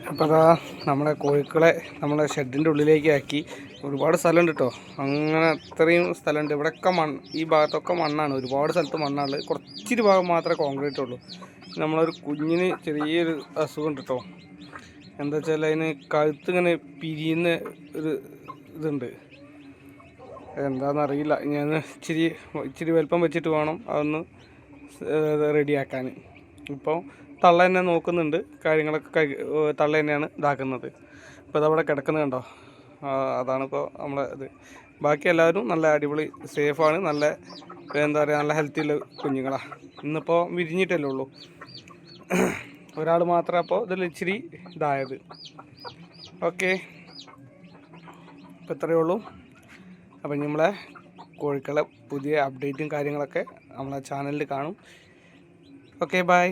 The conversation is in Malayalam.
അപ്പോൾ അതാ നമ്മളെ കോഴിക്കളെ നമ്മളെ ഷെഡിൻ്റെ ഉള്ളിലേക്ക് ആക്കി. ഒരുപാട് സ്ഥലമുണ്ട് കേട്ടോ, അങ്ങനെ അത്രയും സ്ഥലമുണ്ട്. ഇവിടെയൊക്കെ ഈ ഭാഗത്തൊക്കെ മണ്ണാണ്, ഒരുപാട് സ്ഥലത്ത് മണ്ണാണ്. കുറച്ചിരി ഭാഗം മാത്രമേ കോൺക്രീറ്റ് ഉള്ളൂ. നമ്മളൊരു കുഞ്ഞിന് ചെറിയൊരു അസുഖം ഉണ്ട് കേട്ടോ. എന്താ വെച്ചാൽ അതിന് കഴുത്ത് ഇങ്ങനെ പിരിയുന്ന ഒരു ഇതുണ്ട്. എന്താണെന്നറിയില്ല. ഞാൻ ഇച്ചിരി വലുപ്പം വെച്ചിട്ട് വേണം അതൊന്ന് റെഡിയാക്കാൻ. ഇപ്പോൾ തള്ള തന്നെ നോക്കുന്നുണ്ട്, കാര്യങ്ങളൊക്കെ തള്ള തന്നെയാണ് ഇതാക്കുന്നത്. ഇപ്പോൾ ഇതവിടെ കിടക്കുന്നത് കണ്ടോ, അതാണിപ്പോൾ നമ്മളെ ഇത്. ബാക്കി എല്ലാവരും നല്ല അടിപൊളി സേഫാണ്, നല്ല എന്താ പറയുക, നല്ല ഹെൽത്തിയുള്ള കുഞ്ഞുങ്ങളാണ്. ഇന്നിപ്പോൾ വിരിഞ്ഞിട്ടല്ലേ ഉള്ളൂ, ഒരാൾ മാത്രം അപ്പോൾ ഇതിൽ ഇച്ചിരി ഇതായത്. ഓക്കെ, ഇപ്പോൾ ഇത്രയേ ഉള്ളൂ. അപ്പം നമ്മളെ കോഴിക്കളെ പുതിയ അപ്ഡേറ്റും കാര്യങ്ങളൊക്കെ നമ്മളെ ചാനലിൽ കാണും. Okay, by.